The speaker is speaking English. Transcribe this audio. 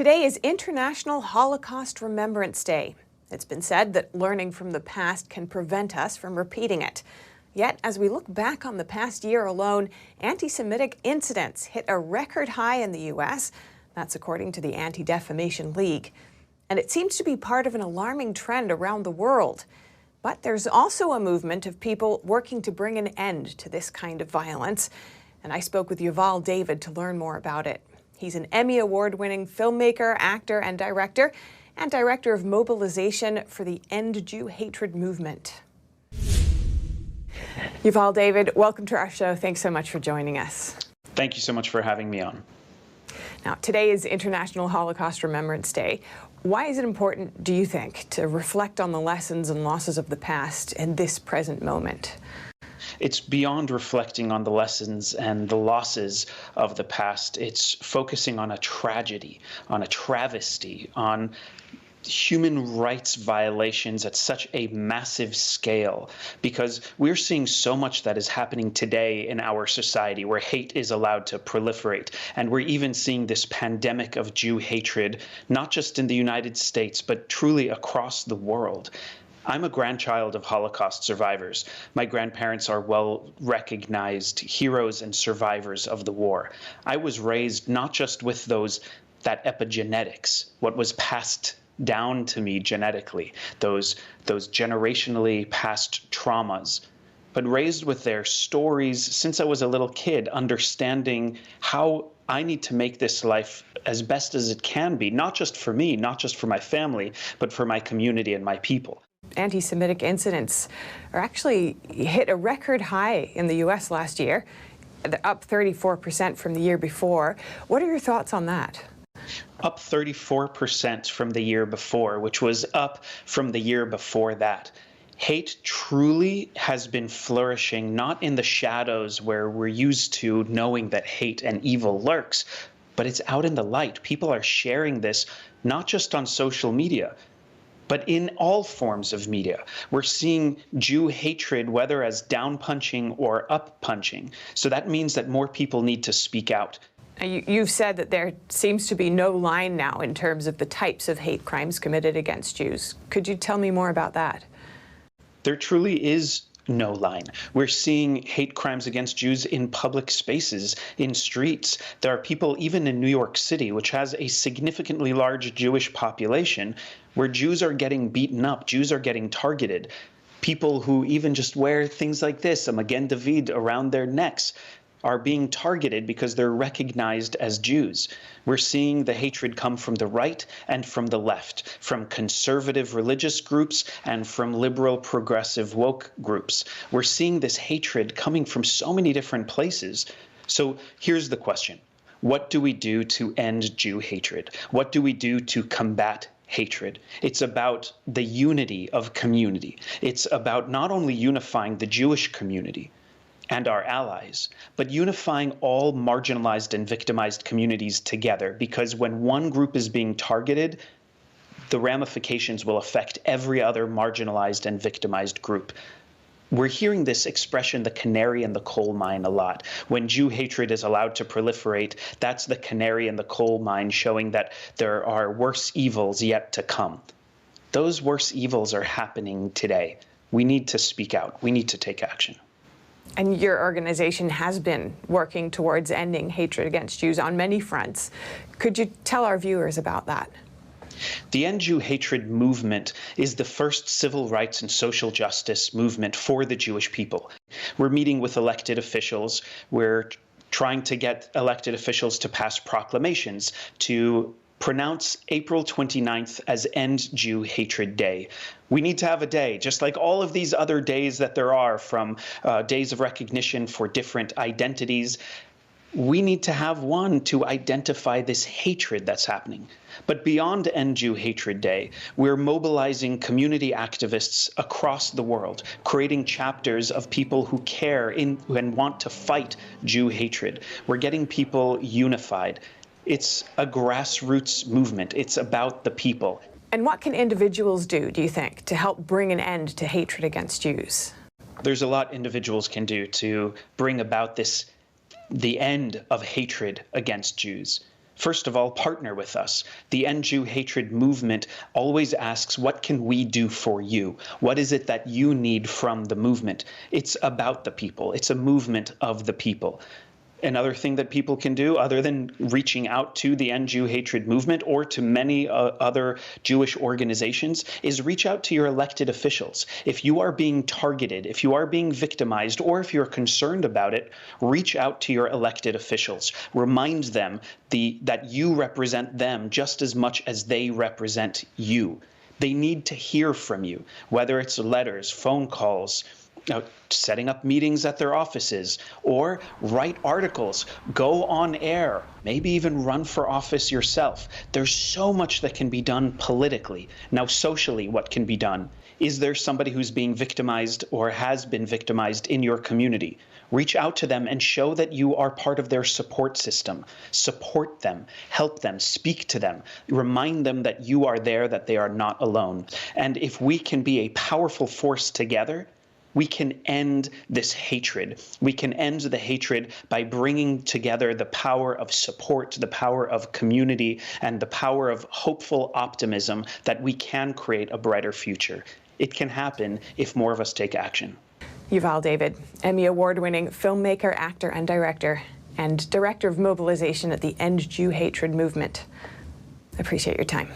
Today is International Holocaust Remembrance Day. It's been said that learning from the past can prevent us from repeating it. Yet, as we look back on the past year alone, anti-Semitic incidents hit a record high in the U.S. That's according to the Anti-Defamation League. And it seems to be part of an alarming trend around the world. But there's also a movement of people working to bring an end to this kind of violence. And I spoke with Yuval David to learn more about it. He's an Emmy Award-winning filmmaker, actor, and director of mobilization for the End Jew Hatred movement. Yuval David, welcome to our show. Thanks so much for joining us. Thank you so much for having me on. Now, today is International Holocaust Remembrance Day. Why is it important, do you think, to reflect on the lessons and losses of the past in this present moment? It's beyond reflecting on the lessons and the losses of the past. It's focusing on a tragedy, on a travesty, on human rights violations at such a massive scale, because we're seeing so much that is happening today in our society where hate is allowed to proliferate. And we're even seeing this pandemic of Jew hatred, not just in the United States, but truly across the world. I'm a grandchild of Holocaust survivors. My grandparents are well-recognized heroes and survivors of the war. I was raised not just with that epigenetics, what was passed down to me genetically, those generationally passed traumas, but raised with their stories since I was a little kid, understanding how I need to make this life as best as it can be, not just for me, not just for my family, but for my community and my people. Anti-Semitic incidents are actually hit a record high in the U.S. last year, up 34% from the year before. What are your thoughts on that? Up 34% from the year before, which was up from the year before that. Hate truly has been flourishing, not in the shadows where we're used to knowing that hate and evil lurks, but it's out in the light. People are sharing this, not just on social media, but in all forms of media. We're seeing Jew hatred, whether as down-punching or up-punching. So that means that more people need to speak out. You've said that there seems to be no line now in terms of the types of hate crimes committed against Jews. Could you tell me more about that? There truly is no line. We're seeing hate crimes against Jews in public spaces, in streets. There are people even in New York City, which has a significantly large Jewish population, where Jews are getting beaten up, Jews are getting targeted. People who even just wear things like this, a Magen David around their necks, are being targeted because they're recognized as Jews. We're seeing the hatred come from the right and from the left, from conservative religious groups and from liberal progressive woke groups. We're seeing this hatred coming from so many different places. So here's the question. What do we do to end Jew hatred? What do we do to combat hatred? It's about the unity of community. It's about not only unifying the Jewish community and our allies, but unifying all marginalized and victimized communities together, because when one group is being targeted, the ramifications will affect every other marginalized and victimized group. We're hearing this expression, the canary in the coal mine, a lot. When Jew hatred is allowed to proliferate, that's the canary in the coal mine, showing that there are worse evils yet to come. Those worse evils are happening today. We need to speak out. We need to take action. And your organization has been working towards ending hatred against Jews on many fronts. Could you tell our viewers about that? The End Jew Hatred movement is the first civil rights and social justice movement for the Jewish people. We're meeting with elected officials. We're trying to get elected officials to pass proclamations to pronounce April 29th as End Jew Hatred Day. We need to have a day, just like all of these other days that there are, from days of recognition for different identities. We need to have one to identify this hatred that's happening. But beyond End Jew Hatred Day, we're mobilizing community activists across the world, creating chapters of people who care and want to fight Jew hatred. We're getting people unified. It's a grassroots movement. It's about the people. And what can individuals do you think, to help bring an end to hatred against Jews? There's a lot individuals can do to bring about the end of hatred against Jews. First of all, partner with us. The End Jew Hatred movement always asks, what can we do for you? What is it that you need from the movement? It's about the people. It's a movement of the people. Another thing that people can do, other than reaching out to the End Jew Hatred movement or to many other Jewish organizations, is reach out to your elected officials. If you are being targeted, if you are being victimized, or if you're concerned about it, reach out to your elected officials. Remind them that you represent them just as much as they represent you. They need to hear from you, whether it's letters, phone calls, setting up meetings at their offices, or write articles, go on air, maybe even run for office yourself. There's so much that can be done politically. Now, socially, what can be done? Is there somebody who's being victimized or has been victimized in your community? Reach out to them and show that you are part of their support system. Support them, help them, speak to them, remind them that you are there, that they are not alone. And if we can be a powerful force together, we can end this hatred. We can end the hatred by bringing together the power of support, the power of community, and the power of hopeful optimism that we can create a brighter future. It can happen if more of us take action. Yuval David, Emmy Award-winning filmmaker, actor, and director, and Director of Mobilization at the End Jew Hatred movement. I appreciate your time.